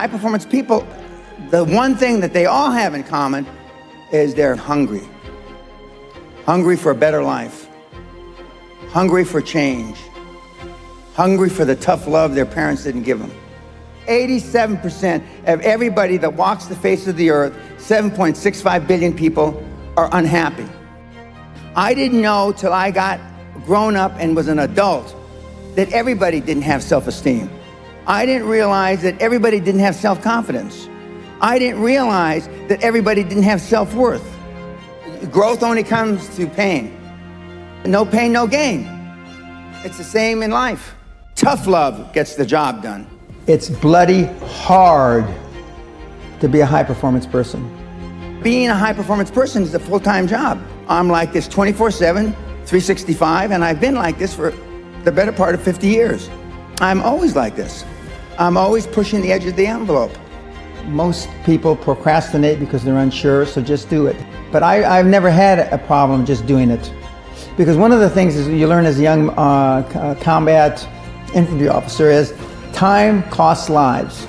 High performance people, the one thing that they all have in common is they're hungry. Hungry for a better life. Hungry for change. Hungry for the tough love their parents didn't give them. 87% of everybody that walks the face of the earth, 7.65 billion people, are unhappy. I didn't know till I got grown up and was an adult that everybody didn't have self-esteem. I didn't realize that everybody didn't have self-confidence. I didn't realize that everybody didn't have self-worth. Growth only comes through pain. No pain, no gain. It's the same in life. Tough love gets the job done. It's bloody hard to be a high-performance person. Being a high-performance person is a full-time job. I'm like this 24/7, 365, and I've been like this for the better part of 50 years. I'm always like this. I'm always pushing the edge of the envelope. Most people procrastinate because they're unsure, so just do it. But I've never had a problem just doing it. Because one of the things is you learn as a young combat infantry officer is time costs lives.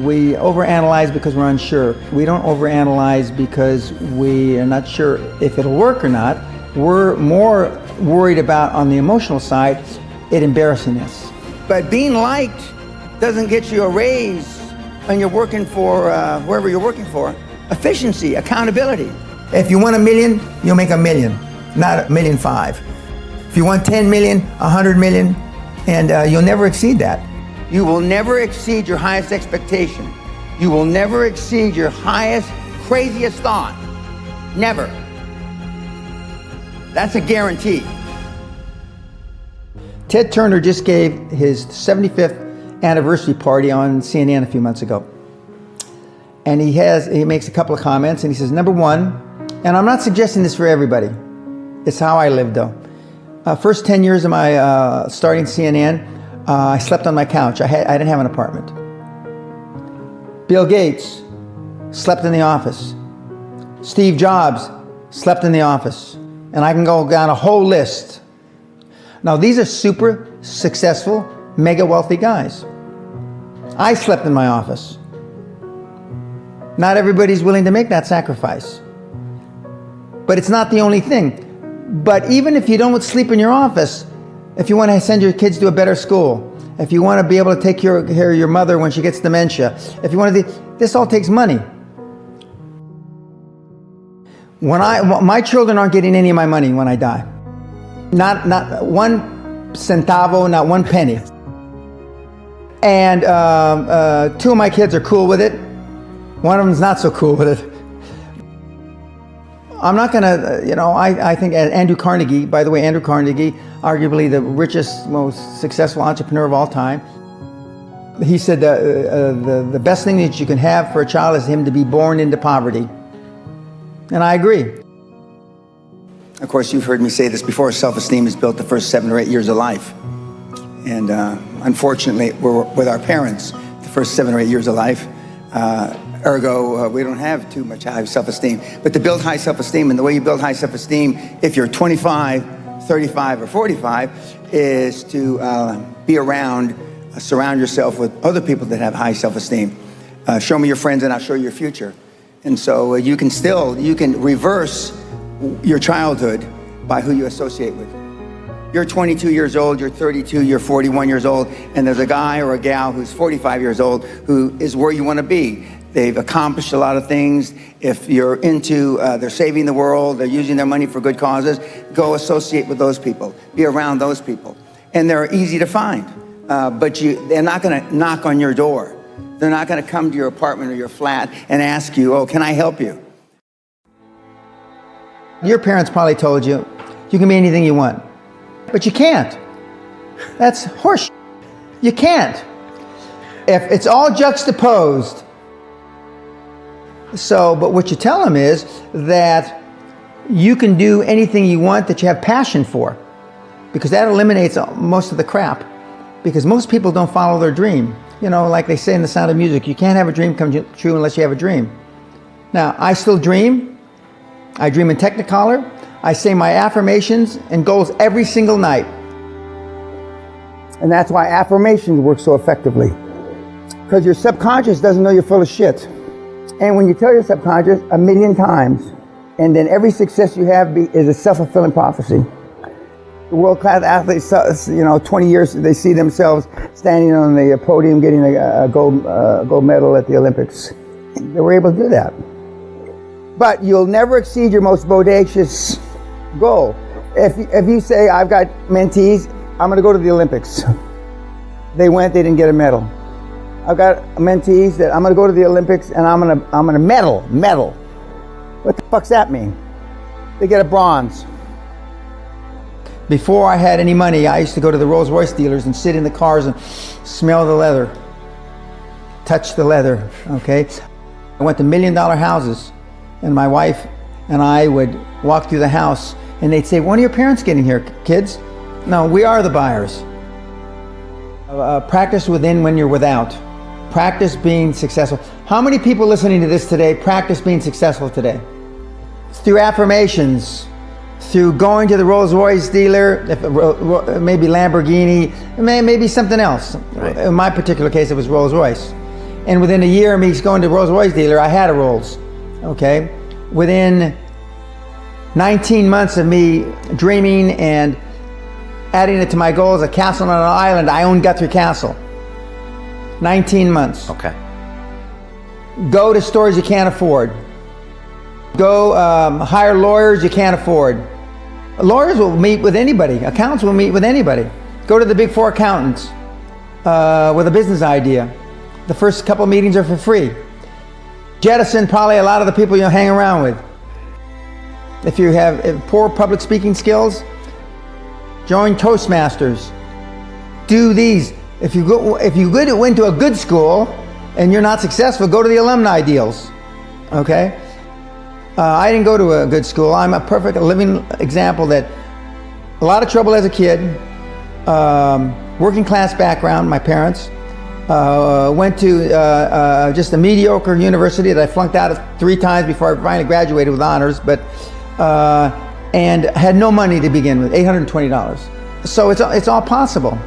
We overanalyze because we're unsure. We don't overanalyze because we are not sure if it'll work or not. We're more worried about, on the emotional side, it embarrassing us. But being liked doesn't get you a raise when you're working for whoever you're working for. Efficiency, accountability. If you want $1 million, you'll make $1 million, not $1.5 million. If you want 10 million, 100 million, and you'll never exceed that. You will never exceed your highest expectation. You will never exceed your highest, craziest thought. Never. That's a guarantee. Ted Turner just gave his 75th anniversary party on CNN a few months ago. And he makes a couple of comments, and he says, number one, and I'm not suggesting this for everybody. It's how I lived, though. First 10 years of my starting CNN, I slept on my couch. I didn't have an apartment. Bill Gates slept in the office. Steve Jobs slept in the office. And I can go down a whole list. Now, these are super successful, mega wealthy guys. I slept in my office. Not everybody's willing to make that sacrifice. But it's not the only thing. But even if you don't sleep in your office, if you want to send your kids to a better school, if you want to be able to take care of your mother when she gets dementia, if you want to, this all takes money. My children aren't getting any of my money when I die. Not one centavo, not one penny. And two of my kids are cool with it. One of them's not so cool with it. I'm not gonna, I think Andrew Carnegie, by the way, Andrew Carnegie, arguably the richest, most successful entrepreneur of all time, he said the best thing that you can have for a child is him to be born into poverty. And I agree. Of course, you've heard me say this before, self-esteem is built the first 7 or 8 years of life. And unfortunately, we're with our parents the first 7 or 8 years of life. Ergo, we don't have too much high self-esteem. But to build high self-esteem, and the way you build high self-esteem, if you're 25, 35, or 45, is to be around, surround yourself with other people that have high self-esteem. Show me your friends and I'll show you your future. And so you can reverse your childhood by who you associate with. You're 22 years old, you're 32, you're 41 years old, and there's a guy or a gal who's 45 years old who is where you want to be. They've accomplished a lot of things. If you're into, they're saving the world, they're using their money for good causes, go associate with those people. Be around those people. And they're easy to find, but they're not going to knock on your door. They're not going to come to your apartment or your flat and ask you, oh, can I help you? Your parents probably told you, you can be anything you want. But you can't. That's horse. You can't. If it's all juxtaposed. So, but what you tell them is that you can do anything you want that you have passion for, because that eliminates most of the crap. Because most people don't follow their dream. Like they say in The Sound of Music, you can't have a dream come true unless you have a dream. Now, I still dream. I dream in Technicolor. I say my affirmations and goals every single night. And that's why affirmations work so effectively. Because your subconscious doesn't know you're full of shit. And when you tell your subconscious 1,000,000 times, and then every success you have is a self-fulfilling prophecy. The world-class athletes, 20 years, they see themselves standing on the podium getting a gold medal at the Olympics. They were able to do that. But you'll never exceed your most bodacious goal. If you say, I've got mentees, I'm going to go to the Olympics. They went, they didn't get a medal. I've got mentees that I'm going to go to the Olympics and I'm going to medal. What the fuck's that mean? They get a bronze. Before I had any money, I used to go to the Rolls-Royce dealers and sit in the cars and smell the leather, touch the leather, okay? I went to $1 million houses, and my wife and I would walk through the house and they'd say, when are your parents getting here, kids? No, we are the buyers. Practice within when you're without. Practice being successful. How many people listening to this today practice being successful today? Through affirmations, through going to the Rolls-Royce dealer, maybe Lamborghini, maybe something else. Right. In my particular case, it was Rolls-Royce. And within a year of me going to the Rolls-Royce dealer, I had a Rolls, okay? Within 19 months of me dreaming and adding it to my goals, a castle on an island, I own Guthrie Castle. 19 months. Okay. Go to stores you can't afford. Go hire lawyers you can't afford. Lawyers will meet with anybody. Accountants will meet with anybody. Go to the big 4 accountants with a business idea. The first couple meetings are for free. Jettison probably a lot of the people you hang around with. If you have poor public speaking skills, join Toastmasters. Do these. If you went to a good school and you're not successful, go to the alumni deals. Okay? I didn't go to a good school. I'm a perfect living example that a lot of trouble as a kid, working class background, my parents, went to just a mediocre university that I flunked out of 3 times before I finally graduated with honors, but and had no money to begin with, $820. So it's all possible.